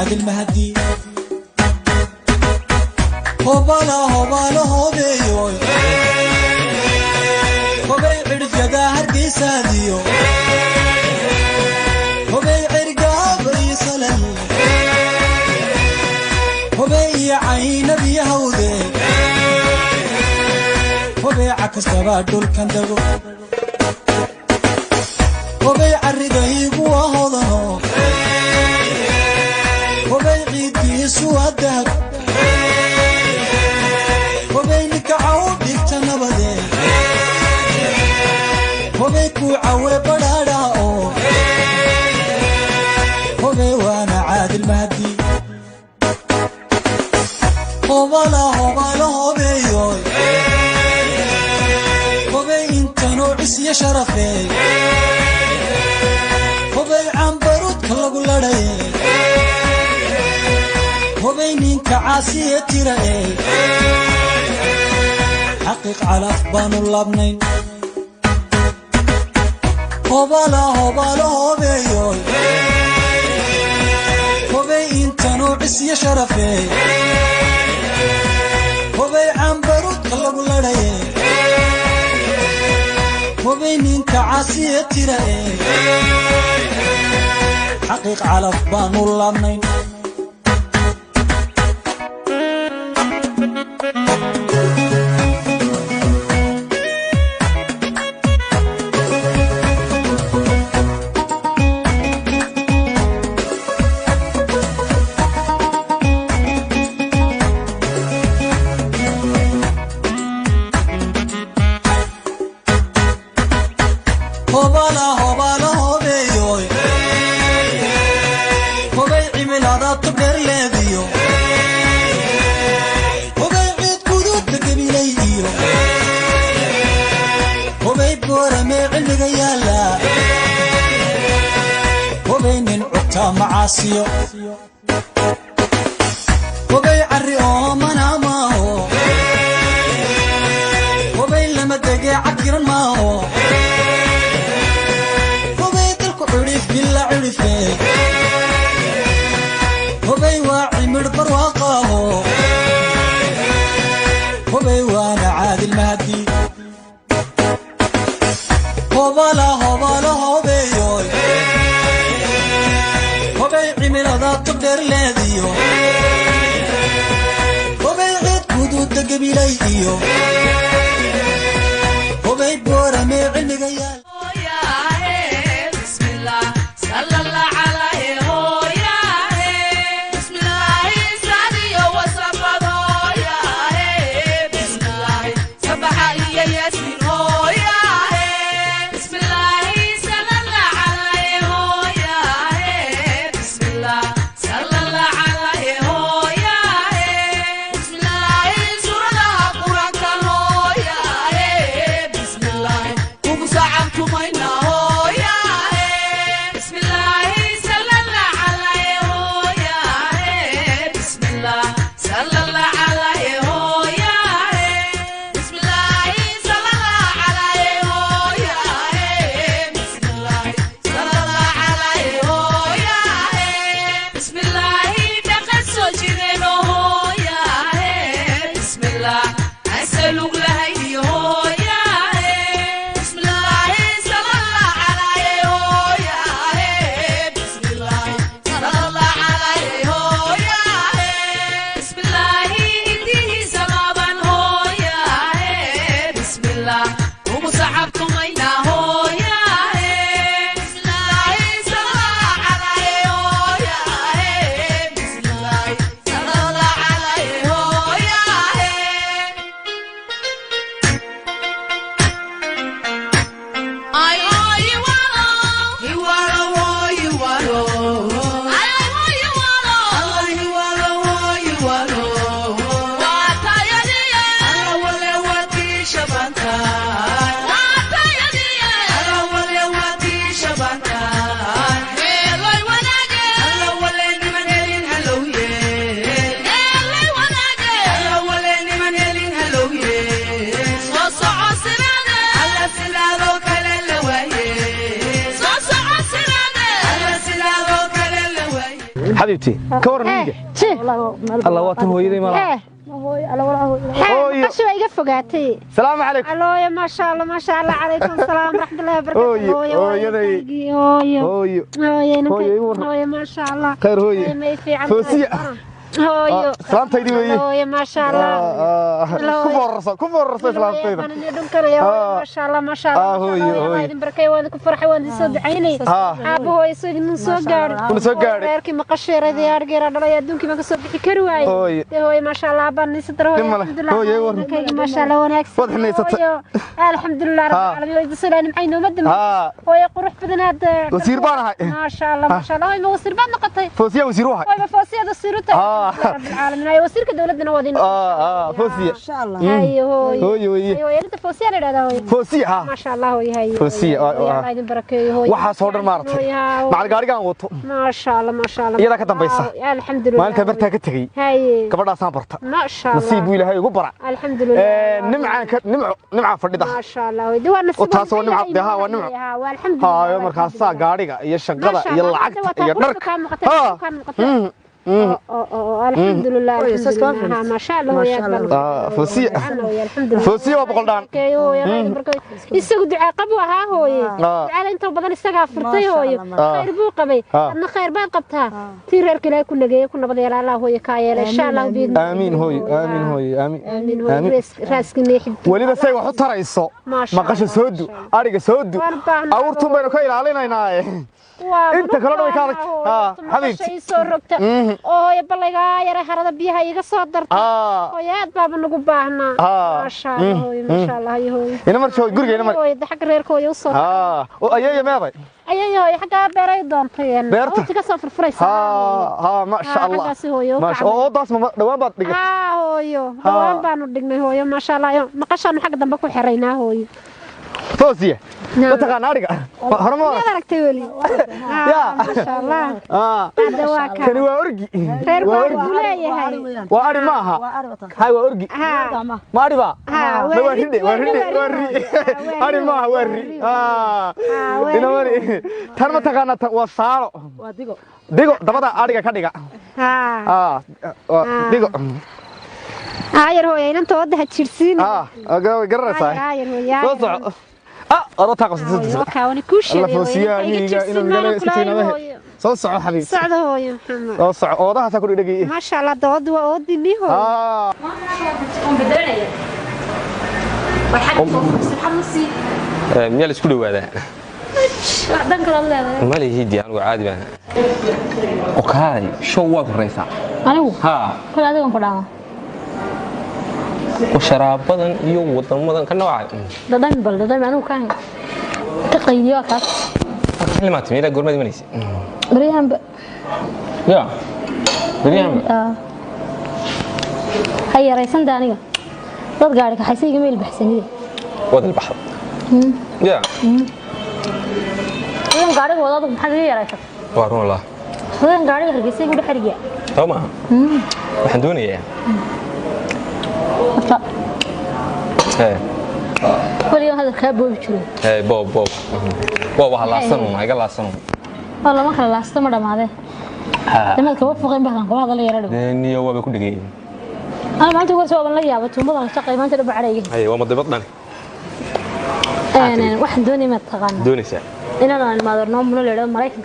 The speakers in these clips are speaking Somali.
عادل مهدي هوبالا هوبالا هوبيو هوبي عرف يدا هرقي ساديو هوبي عرقاب يسلل هوبي عين بيهودي هوبي عكس بادول كندغو هوبي عرقي بوهضنو هوبي عيدي سوادك هوبي نكعود يكتنبدي هوبي كوعوي بداراو هوبي وانا عادل مهدي هوبالا هوبالا هوبيو هوبي انت نوعس يا شرفي هوبي عنبرود كلاغو لداي هوبي نينك عاسيه تيراي حقيق على فبان اللبنين هوبالا هوبالا هوبيو هوبي انت نوعس يا شرفي هوبي عنبرود كلاغو لداي هوبي نينك عاسيه تيراي حقيق على فبان اللبنين هوبالا هوبالا هوبيو هوبي عمل هذا تقدر لابيو هوبي عيد كودود قبيليو هوبي بورمي علق يالا هوبي ننعتا معاسيو هوبي عريو مناماهو هوبي لما دقي عكرا ماهو بلا عرفي هوبي وعمر برواقه هوبي وانا عادل مهدي هوبالا هوبالا هوبيو هوبي عمل هذا تقدر لاديو هوبي عيد كودود قبيليو هوبي بورمي علق يال Come on. حبيبتي كورن ميجا الله واتن هويدي مالا هوي شو يقف فقاتي السلام عليكم الو يا ما شاء الله ما شاء الله عليكم السلام ورحمه الله وبركاته هوي ما شاء الله خير هوي فوسية هوي سلامتي وي هوي ما شاء الله كفر سلامتي انا ندون كريا ما شاء الله ما شاء الله هوي idin barkay waan ku farxay waan soo ducaynay aabo hooyo soo idin soo gaar reerkii maqasheeradii argeera dhalay adduunkii ma ka soo bixi kari waayay hooyo ma sha Allah baan is daro hooyo ma sha Allah wanaagsan alxamdulillah rabbil alamin way disayna maxay madam hooyo qurux badan hada wasiir baan ahay ma sha Allah ma sha Allah way wasiir baan noqotay فوسية وزير واحد way foosiyada siruta رب العالمين أي وسيرك دولتنا ودين فوسية ما شاء الله هاي هوي أنت فوسية ولا هوي فوسية ما شاء الله هاي فوسية الله يدين بركة هوي waxaa soo dharmaartay macal gaarigan wato ما شاء الله ما شاء الله iyada ka dambaysa الحمد لله maalinta barta ka tagay هاي gabadhaasaan barta ما شاء الله nasiib ilaahay ugu bara الحمد لله nimca fadhida ما شاء الله دي وانا oo taas oo nimca deha waa nimca والحمد لله haayo markaas gaariga iyo shaqada iyo lacagta iyo dharka الحمد لله ما شاء الله يا فوسية فوسية وبقولان يسوق دعاء قبوها هوي على انت بدل استغا فرتي هوي خير بو قبي انا خير بان قبتها تيرك لا كنا جاي كنا بدل الله هوي كايل ان شاء الله بيد امين هوي امين هوي امين امين راسك نيحد وليبا سي waxu tarayso maqasho soodu ariga soodu awrtu baynu ka ilaalinaynaay inta kale way ka adag xabiibti soo rogta oo ay balaga yara harada biyaha iga soo darta oo yaad baaba nagu baahnaa ma sha Allah hooy ina markii gurigeena mar oo xaq reerkooda u soo oo ayay meeday ayay xaga beeray doonteen oo tiga soo furfuraysa ma sha Allah ma sha oo daas ma dhawaan baad dhigay hooyo dhawaan baanu dhignay hooyo ma sha Allah maqashan xaq dambe ku xiraynaa hooyo فوسية وتقان أرجع هرمون يا دركتي ولي يا ما شاء الله هذا واقع كان وأرجي وأري معها هاي وأرجي ما أري بقى ما وريدي أري معها وري إنه وري ترى تقان وصاروا ديجو دبدا أرجع كديجا ديجو هاير هو يعني أنت وده هتشيرسين قرصة هاير هو يعني أروح قصدي كوني كوشي الله فوسيا نيجا إنه قال سكينة صوصع حبيبي صعد هو يا محمد صوصع أوضح تقول دقيقة ما شاء الله دود وأودي ليه هو بدرني والحق سبحان نصي ميال اسكو دواده دنك الله مالي هيدي أنا عادي بقى أوكي شو وقت الرئيسة أنا ها كل هذا كم فلان وشراب بدن يوم وطن بدن كنا واعي ددان أنا وكان تقيدي وقت كلمات ميلا قول ما دي منيس بريهم يا بريهم هيا رئيسان دانية ضد قارك حيسي جميل بحسنية وادي البحر يا يوم قارك وضعك محل يا رئيسان وارون الله يوم قارك رئيسي يقول حرقية تمام وحندوني يا ايه كل يوم هذا خاب بيشرو ايه بوب هلاسنون ما يقلاسنون والله ما خلا لاست ما دماده لما توفقين بحنا كل هذا اللي يرادو نيو waa ku dhigay أنا ما أنت قلت سوى la yaabo tuumada shaqay maanta dhab careeyay اي waa madibaddan أنا واحد دوني ما تقان doonaysa inaan maadarno mulo leeyahay Mareykan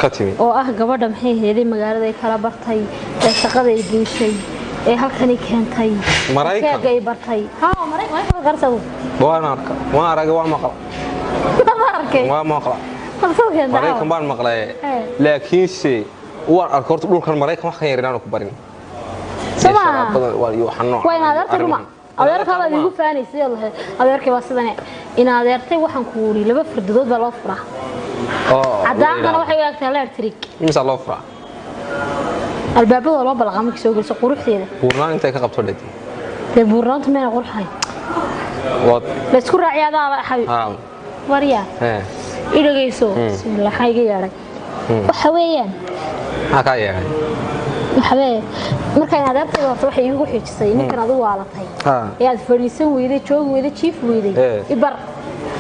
ka timi oo ah gabadha maxay heeday magaalada ay kala bartay ee shaqada ay geysay ee halkan ay keentay Mareykan ay bartay Mareykan way qarsado waan arag waa maqal Mareykan baan maqlay laakiin si waan arko horta dhulkan Mareykan wax ka yaraan ku barin sama waa xanno way adeertay ruma adeerka la igu faanaysay Allah adeerkay waa sidan in adeertay waxaan ku wuri laba fardadood baa loo furaa cadaanna waxay yaagtaa electric imisa loo furaa albaabada loo balqaamay soo galso quruxdeeda buurnaan intay ka qabto dhadii buurnaanta meel qurxay wad la isku raaciyada xabi wariya idageyso bismillaah hayga yaaray waxa weeyaan ka yahay waxbee marka aan adeertay waxay igu xijisay ninkan adu waalatay yaad fariisan weeyday joog weeyday chief weeyday ibar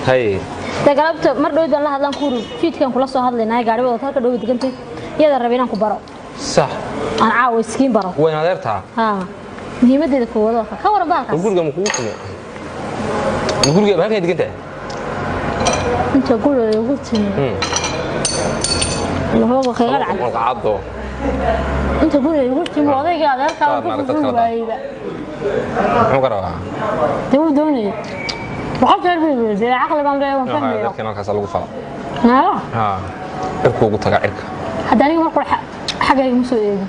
hay tagalabta mar dhow baan la hadlan ku fiidkan kula soo hadlaynaa gaariga halka dhow digantay iyada rabinaan ku baro صح أنا عاوز سكين برا وين هذيرتها ها مهمة دي كوضة كورة بالك الجورجا مكوكم الجورجا ما كانت كده أنت قول اللي قلت اللي هو خيال عن عضو أنت قول اللي قلت مواضيع قاعد أركب مو قرأ تقول دوني وحتى تعرف زي عقل ما مدري وين فهمي هذا كنا كسر لو فلا ها إركو قلت لك إرك حتى أنا ما أقول حاجة مسوية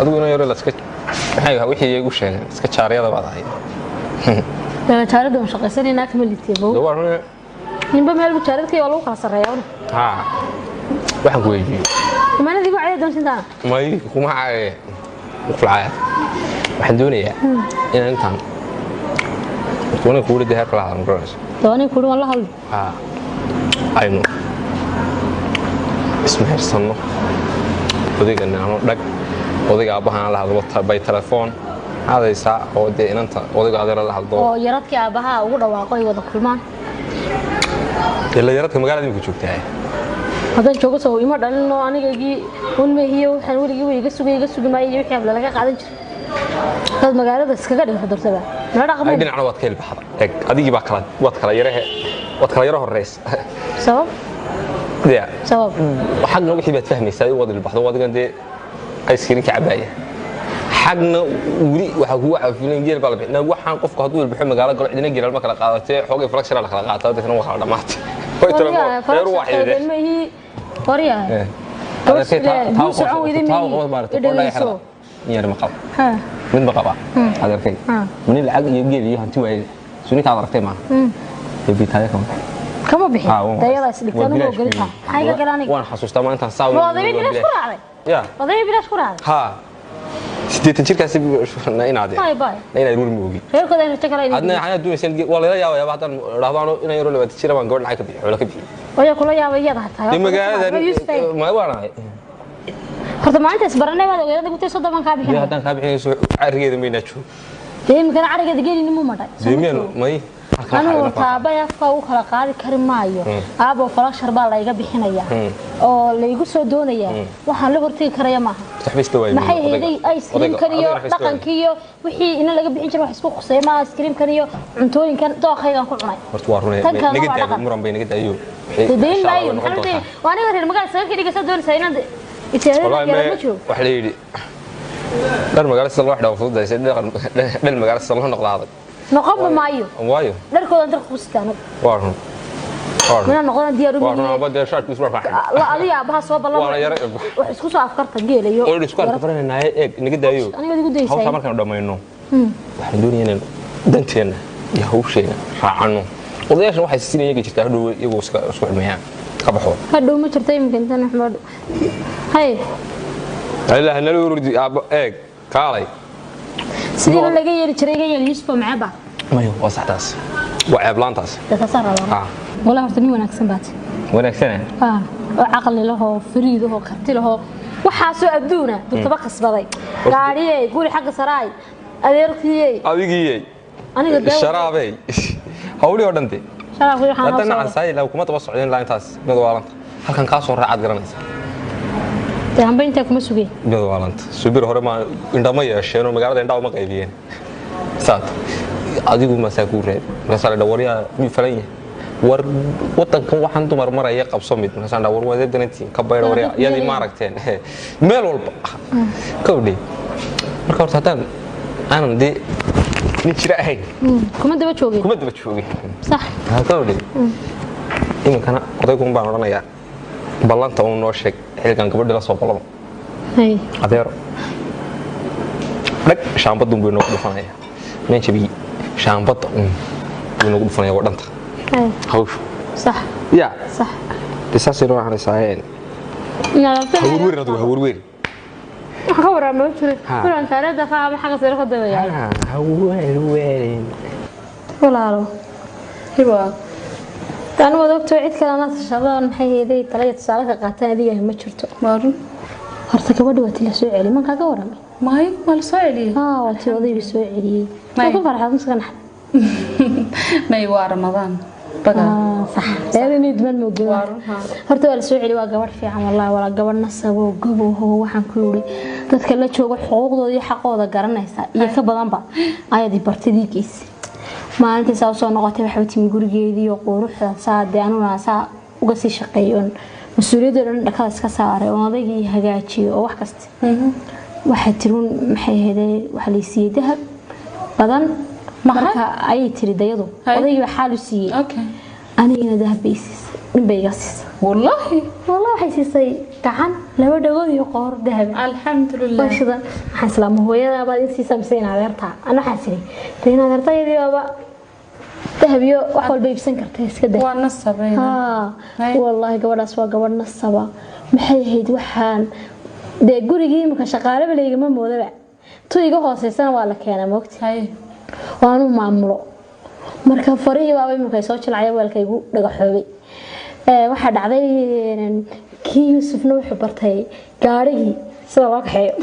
أدو إنه يوري لسكت هاي وحي يقول شيء سكت شارية هذا بعد هاي لما تعرض مش قصير هناك من اللي تبغوا دور ينبغي ما يلبس كي والله خلاص الرياض ها واحد كويجي ما أنا ذي قاعد دون سنتنا ما يكون معي وفلعات واحد دوني إن أنت تونا كوري ده هكلا عن جرس تونا كوري والله هل أينو اسمه هرسانو وديك إن أنا لك وديك أبوها على هذا بيت تلفون هذا يساع ودي إن أنت وديك هذا على هذا أو يرادك أبوها وقول واقعي وذا كل ما اللي يرادك مقالة دي بتشوف تاعي هذا شو قصة ويما دلنا أنا جي ونما هي وحنقول يجي ما يجي يحب لك قاعد هذا مقالة بس كذا في درسها ما رقم أيدين على وقت كيل بحر أديك بكرة وقت كلا يره الرئيس سبب ده سبب وحقنا وحي بتفهمي ساي وضع البحر وضع عندي آيس كريم كعباية حقنا ولي وحقوا عفلين جيل بالبيت نوحنا قف هدول البحر مقالة قال عندنا جيل المكلا قاعدة حوجي فلكسر على خلاقات هذا كنا وخلاص مات غير واحد ما هي قرية تاو يا مقال من بقى هذا الكي من العق يجي هانتي واي سوني كان عرفتي معه يبي تايكم كم بحي دايلا اسلكتانو ما قلتها حاجه قالاني وانا حسوستا ما انت ساوي وضعي بلا شكر علي يا وضعي بلا شكر علي ها سيدي شركه ان عادي باي باي ان يرور موغي غير كذا انت كلام عندنا حاجه دون سين والله يا بعدان راهدانو ان يرور لبات جيره بان غبل عاك بخي ولا كبخي ويا كل يا ويا حتى ما وانا horta maanta isbaranay wada weerada gutay soo daban ka bixin hadan ka bixin arigeeda meena joog deem kana arigeeda geelin mu maday deemeen may anu taabay afka u kala qaadi kari maayo aabo falashar baa la iga bixinaya oo la igu soo doonaya waxaan la hortagi karaya maaha taxbiista way maxay heeday ice cream kariyo dhaqankiyo wixii in laga bixin jiray wax isku qusay ma ice cream kariyo cuntooyinkan dooqaygan ku cunay horta waa runay naga daayo muran bay naga daayo deem maayo waana reer magaal saga dhiga soo doonaysa inaad والله ما وحليلي دار مقالة الله واحدة وفضل ده يصير دار مقالة الله نقطة هذا نقبل مايو مايو دار كذا دار خمسة وارهم من نقولنا ديارو وارهم بدي شارك بس مرة فاحنا لا أدي أبها صوب الله وانا يرى وحسكوس أفكار تجيل يو أول سكوت كفرنا النهاية نقد أيو أنا بدي قدي هو سامر كانوا دمينه واحد دنيا دنتين يهوشين راعنه وضيعش واحد سنين يجي تهدو يجوا سكوت المياه كبحوا هدو ما شرتي يمكن تنا حمد هاي لا هنا لو يرد إيه كاري سيدنا اللي جاي يشتري يوسف معبا ما هو وسعتاس وعبلانتاس تتصرف والله هرتمي وناكسن باتي وناكسن وعقل له فريد له كرتي له waxaasoo adduuna dugtaba qasbaday gaariyay guri xaq saraay adeerkiyay adigiyay aniga sharaabay hawli oo dhantay sharaabay waxaan hadda nacasay law kuma taba socdeen la intaas mid waalanta halkan ka soo raacad garanaysa taanba inta kuma sugay mid waalanta subir hore ma indhama yeesheen oo magaalada indhaw ma qaybiyeen saad adigu ma saa ku reeb rasal dhawariya mi falanya war wadankan waxaan dumar maraya qabso mid markaan dhawr wada danantiin ka bayr wariya yadi ma aragteen meel walba kowdi marka horta tan aan de ni jira ahayn kuma daba joogay sax ha kowdi imkana odaygu baan oranayaa ballanta uu noo sheeg xilkan gabadha la soo balamo hay adeero dhag shaambadu buu noo dhufanaya meen jabi shaambada uu noo dhufanaya wadanta hawsh صح يا صح بس أنا راح نساعين هوروري ندوه هوروري هورا ما تشري كل أنت رد فاهم حاجة صار خد وياي هوروري ولا له هو أنا وضبط عيد كلامات الشباب نحيي ذي طلعت صالح قاتها ذي ما شرته مارو هرتك بدو وتلا سوي علي ما كذا ورا ما هي ولا سوي علي والتي وضي بسوي علي ما كيف فرح مسكن ما يوا رمضان صح لأني دمن موجود هرت ولا سوي علي وجبر في عم الله ولا جبر نصب وجبه هو وحن كوري تذكر شو حقوق ذي حقوق ذا قرنا يسا يكبر ضنبا عادي برتدي كيس ما أنت سوى نقطة حبتي من جورجي ذي وقروح ساعد أنا ساعة وقصي شقيون مسؤولية إن كاس كسارة وماذا هجاتي أو وحكست واحد ترون محي هذا وحليسي ذهب بدن marka ay tiri dayadu odayga xaal u siiyay okay aniga dahab basis in baygasis wallahi waxay siisay gacan laba dhagood iyo qoor dahab alxamdulillah washada waxaan islaamo hooyada baad in siisay miseen adeerta ana xasiri teen adeertaydi baba dahab iyo wax walba iibsan kartay iska dah waa nasabay wallahi gabadhaas waa gabadh nasaba maxay ahayd waxaan de gurigii imka shaqaale baleeyga ma moodaba tuyga hooseysana waa la keenay moogtay waanu maamulo marka farihi baa imika soo jilcay walkaygu dhagaxoobay waxa dhacday kii Yusufna wuxuu bartay gaarigi sida loo kaxeeyo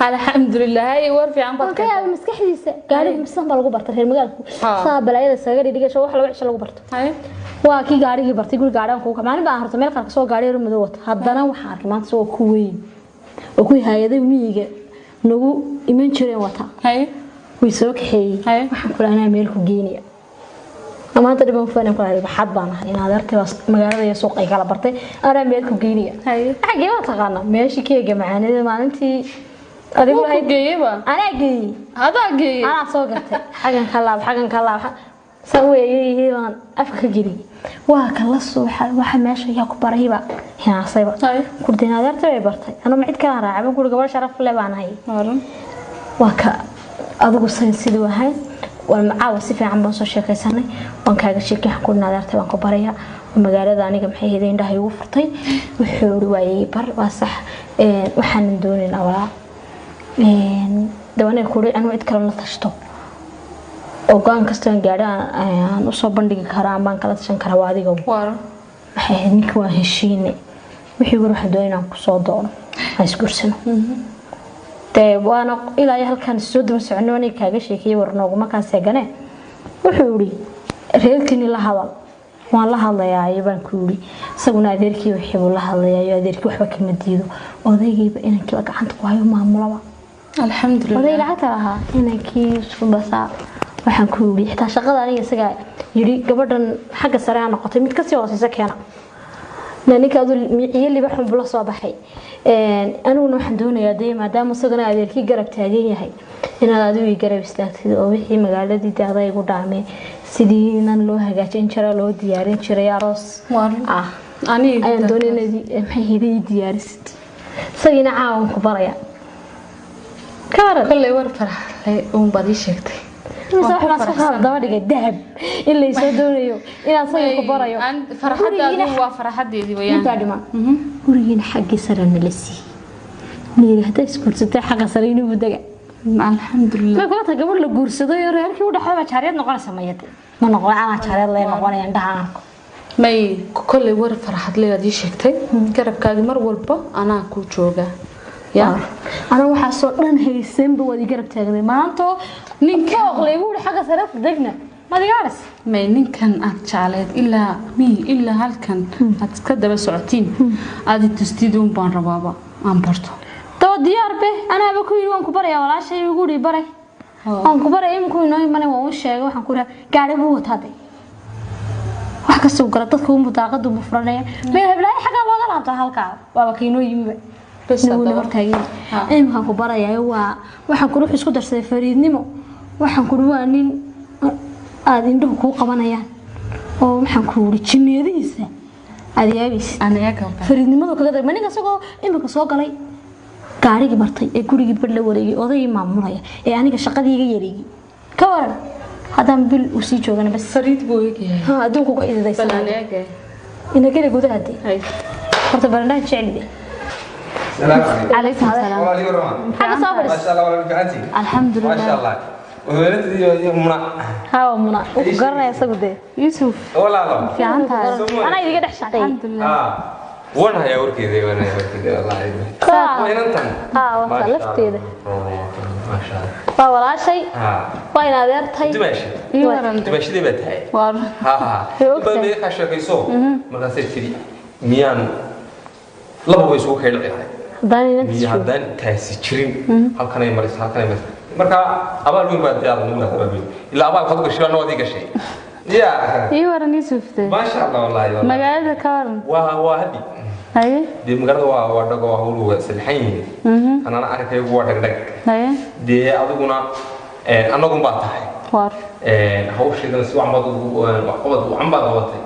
alxamdulillah ay war fiican bartay ka maskaxdiisa gaarigi bisan baa lagu bartay reer magaalku saabalayda saga dhigasho wax lagu cisho lagu barto waa kii gaarigi bartay guri gaaraan ku kamaani baa horta meel kale soo gaariyo madow wata haddana waxa arkay maanta soo ku weyn oo ku hay'aday miyiga nagu iman jireen wata ويسوق حي waxaan kula anaa meel ku geeniya ama inta dhiban faan ku leeyahay waxad baan ahay in adeertay magaalada iyo suuq ay kala bartay anaa meel ku geeniya xagee ma taqaana meeshii keega macaanida maalintii adigu ay geeyba anaa geey hada geey anaa soo gatay xagan ka laab saweeyay baan afka geli waa kala soo waxa meesha yaa ku barayba hinaasayba kurdina adeertay way bartay anaa ma cid ka raacay guriga gabadh sharaf leh baan ahay waa ka adigu sidii wahay والمعاوة سفي عم بنصور شيء كيساني وانكاغ شيء كنا دارتي وانكو بريا ومقالة ذاني قم حي هذين ده يوفرتي وحول ويبر وصح وحن دوننا ولا دواني كوري أنا وإتكلم نتشتو وقان كستان قاعدة نصوب بندق كرام بان كلا تشان كروادي قوم حي نكوا هشيني وحي يروح دوننا كصادون هايس كورسنا طيب وانا الى halkan soo daba soconoonay kaaga sheekay warnoogu ma ka seegane wuxuu yiri reerkini la hadal waan la hadlayaa baan ku yiri isaguna adeerkii wuxuu la hadlayaa adeerkii waxba kama diido odaygiiba inankii gacanta ku hayo maamulaba alxamdulillah oday lacagta lahaa inankii subasa waxaan ku yiri xitaa shaqada aniga isaga yiri gabadhan xagga sare aan noqotay mid ka sii hooseysa keena ninka adu miyili waxaan bula soo baxay anuguna waxaan doonayaa maadaama isagana adeerkii garab taagan yahay inaad adigu garab istaagtid oo wixii magaaladii daaqda igu dhaamay sidii nan loo hagaajin jiray loo diyaarin jiray aroos aniga ayaan doonayaa maxay hidii diyaarisid sagina caawin ku baraya kaara kale war faraxay oo badii sheegtay daba dhigay dahab in la soo doonayo inaan saga ku barayo farxadaadu waa farxadeedii wayaan inta dhima gurigiina xaqi sarana la sii niir hada iskuursatay xaqa sarayna budaga alxamdulillah ma go'ta gabadh la guursado iyo reerkii u dhaxay ma jaariyad noqon sameeyay ma noqon ana jaariyad la noqonayaan dhahaan may kulli war farxad leeyahay sheegtay garabkaagi mar walba ana ku jooga يا أنا وحاسو دن هيسن بودي قرب تاغني مانتو نينكا اقلي بودي حاجه سرف دغنا ما ديارس ما نينكن اتجاليد الا halkan ad ka daba socotiin aadi tustidun baan rabaaba aan barto to diyaar be ana ba ku yiri waan ku baraya walaashay ugu dhii baray aan ku baray imku inoo mana waan sheegay waxaan ku raa gaari buu wataaday wax ka soo galay dadku mutaaqadu bu furanaya ma heblaay xaga looga laabto halka waaba kiinoo yimi بس أنا برتاجي إيه ما كبر يا وحن كروح يسكت درس فريد نمو وحن كروح أنين عنده حقوق قبنا أو وحن كروح تشيني ذيس هذه أبيس أنا ياكم فريد نمو كذا ما نقصه إيه ما قصه قلي كاري كبرتي كوري كبرله وريجي أضي ما مرايا يعني كشقة يجي يريجي كور هذا بيل وسيجو أنا بس فريد بويك ها دوكو إذا ذي سنة أنا ياك إنك كده جود هدي حتى برنا تشيلي عليكم السلام حاجة صابر ما شاء الله ولا بفعتي الحمد لله ما شاء الله وولدتي منى ها منى وقرنا يا سجدة يوسف ولا لا في عنها أنا يجي دحشتي الحمد لله وانا يا وركيدي والله وين انت وصل لفتيده ما شاء الله ولا شيء وين adeertay dimashi dimashi batahay ha bal ka shaqeyso markaas ay tiri miyaan laba way soo keenay haddaan taasi jirin halkan ay maris marka abaal weyn baa diyaar nuna abaal ilaa abaal qad gashay noo wadi gashay ya iyo waran Yusufte ma sha Allah wallahi magaalada ka waran waa hadi haye de magaalada waa dhago hawluga salxayn anana arkay ugu dhagdhag haye de adiguna anagu baa tahay war hawshidan si waxmad wax qabad waxan baa qabatay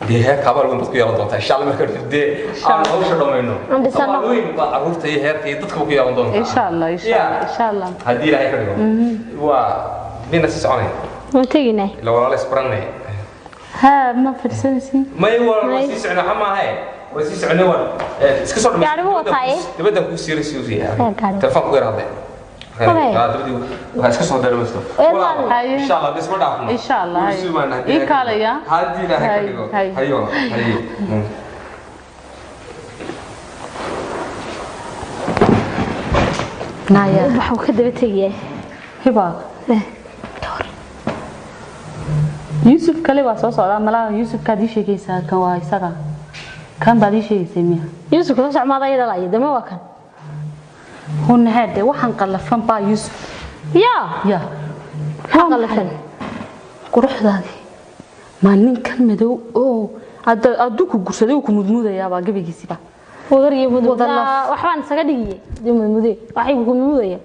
de heer kaabal weyn bad ku yeelan doontaa insha Allah marka de aan hawsha dhamayno weyn baa arurta iyo heerka dadka ku yeelan doontaa insha Allah hadii ilaahay ka dhigo waa bina si soconay ma taginay la walaal isbaranay ha ma farsanaysin ma ay walaal si socona xama hay way si soconay waan iska soo dhameeyay gaarigu watay dibadda ku siiraysiiyay telefoon ku yaraade iska soo dareemayso insha Allah bisma dhaafno insha Allah in kala ya hadii ilaahay ka dhigo hayo naya waxuu ka daba tagay hiba Yusuf kale waa soo socda malaha Yusuf ka dii sheegaysa kan waa isaga kan baad ii sheegaysay miya Yusuf ka socmaada iyada la yidama waa kan هون هذا وحن قلفن با يوسف يا قلفن قروح هذه ما نين كان مدو او ادوك غرسده ku mudmudaya ba gabigiisiba wadariyo mudmudada waxaan isaga dhigiyay mudmudee waxay ku mudmudaya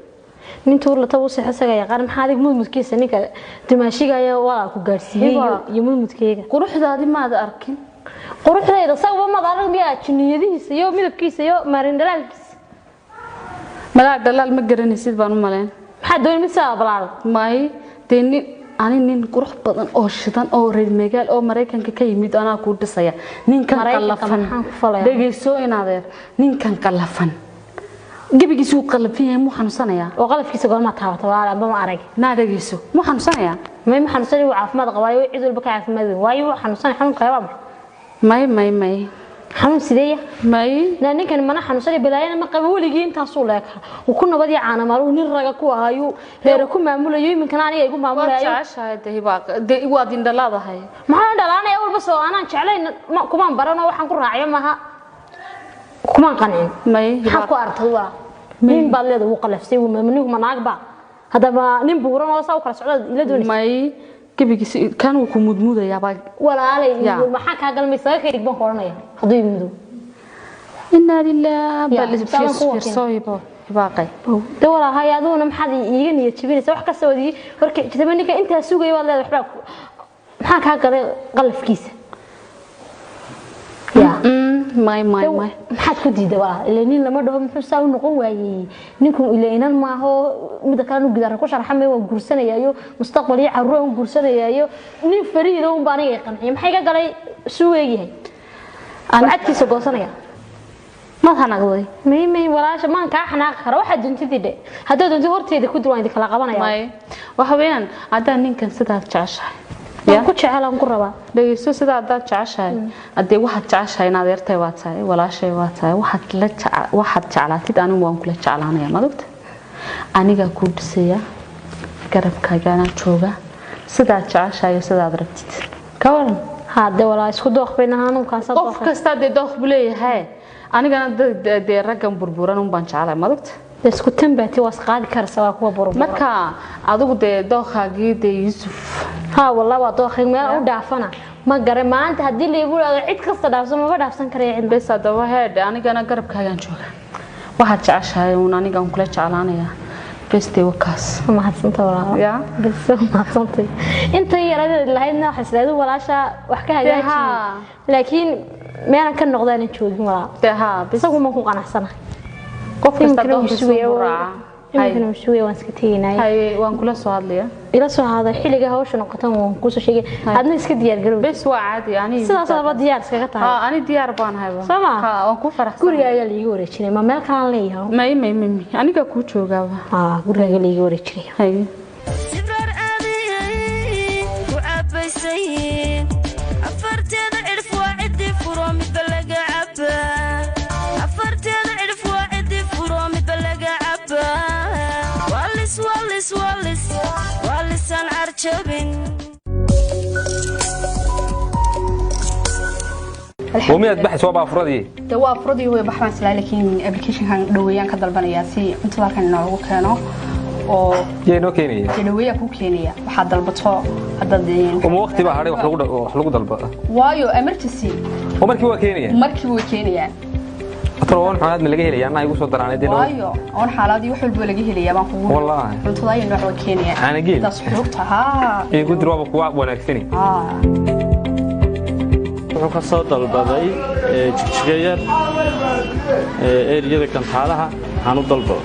nin tuur la tawo saxasaga yaqaan maxaa dig mudmudkiisa ninka dimaashigaya waa ku gaarsiiyay iyo mudmudkeega quruxdaadi ma aad arkin quruxdeeda sabab ma arag miya jiniyadiisa iyo midabkiisa iyo marindalaalkiisa mala dalal ma garanaysid baan u maleyn waxa doon misaa balaal may deeni ani nin qurux badan oo shidan oo reer magaal oo Mareykanka ka yimid ana ku dhisaya ninkan qalafan dhageyso inaadeer ninkan qalafan gabigiisu qalafiyay mu xanuunsanaya oo qalafkiisa goorma taabta walaal ma arag na dhageyso mu xanuunsanaya may xanuunsanay waa caafimaad qabaayo cid walba ka caafimaad waayo xanuunsanay xanuunka yaaba may xanuun sidee may ninkan mana xanuunsanay balaayana ma qabo waligiin taas uu leeka uu ku nabad yaana maalu nin raga ku ahayo heer ku maamulayo iminkan aniga igu maamulayo jaashaade hibaaq waa din dhalaadahay maxaa dhalaanay walba soo aanan jeclayn kuma barano waxaan ku raaciyo maha kuma qanin may waxa ku artay waa nin baad leedahay uu qalafsay uu maamulku manaagba hadaba nin buuran oo saa u kala socda ila doonay may gabigiisa kan uu ku mudmudaya ba walaalay maxaa ka galmaysaa ka dhigban qoranaya haduu yimid inna lillahi bal fiirsooybo hibaaqay dawla hay'aduna maxad iiga niyad jabinaysa wax ka soo wadii warkii jitabanika inta sugay waa leedahay waxba maxaa ka galay qalafkiisa ya may maxad ku diiday waa ilaa nin lama dhaho muxuu saa u noqon waayay ninku ilaa inaan ma aho mid kale uu gidar ku sharxamay waa guursanayaayo mustaqbal iyo carruur uu guursanayaayo nin fariid oo baan iga qanciyay maxay ka galay suugeeyay aan adkiisa goosanaya ما هنقضي مي ولاش ما كاحنا خرا واحد جنتيده هدا دنتي horteeda ku duwan kala qabanaya may waxa weeyaan adaa ninkan sida jeceshahay yaa ku jecelaan ku raba dhageyso sida adaa jeceshahay adee waxa jeceshahay inaad yartay waa tahay walaashay waa tahay waxaad jeclaatid anigu waan kula jeclaanaya madugta aniga ku dhisaya garabkaaga jooga sida jeceshahay sida aad rabtid ka waran hada walaa isku dooqbinahan ka soo qof kasta de dooq buleeyahay anigana de raggan burburan un baan jeclay madugta isku tanbaati was qaadi karsa waa kuwa burburan marka adigu de dooqaagii de Yusuf ha wallahi waa dooqay meel u dhaafana ma garay maanta hadii la igu laado cid kasta dhaafsan ma dhaafsan karay cid bes adaba heed anigana garabkaagan jooga waxa jeceshahay un aniga kula jeclaanaya beste wakaas ma hadsanta walaa ya bes ma hadsantay inta yarada lahaydna waxa isleeyahay walaasha wax ka hagaajiyo laakiin meelan ka noqdaan joogin walaa isagu ma ku qanacsanahay qof kasta oo suuyo imikana suuyo waan iska teeynay hay waan kula soo hadlaya ila soo haday xiliga hawsha noqotan waan ku soo sheegay adna iska diyaar garow bes waa caadi ani sidaas laba diyaar iskaga tahay ani diyaar baan hayba waan ku faraxsan guriga ayaa la iga wareejinay ma meel kale leeyahay may aniga ku joogaaba guriga la iga wareejinay hay sibrar aadiyay ku abaysay afarteeda cirf waa cidi ومية بحث وابا أفرادي دوا أفرادي هو بحث لكن أبلكيشن كان دويان كدلبنا ياسي أنت ذاك النوع كانوا أو جينو كينيا جنوية كو كينيا وحد البطاء حد الدين وما وقت بقى هاري وحلو دلبا وايو أمرتسي ومركي هو كينيا مركي هو كينيا أتروون حالات من لقيه لي أنا يقول صدر عن دينه وايو أون حالاتي وحول بلقيه لي ما هو والله أنت ذاك النوع كينيا أنا جيل تصحيحها يقول دروب قوة ونكفني wuxuu ka soo dalbaday jigjiga yar eeriyada kan xaalaha aan u dalbado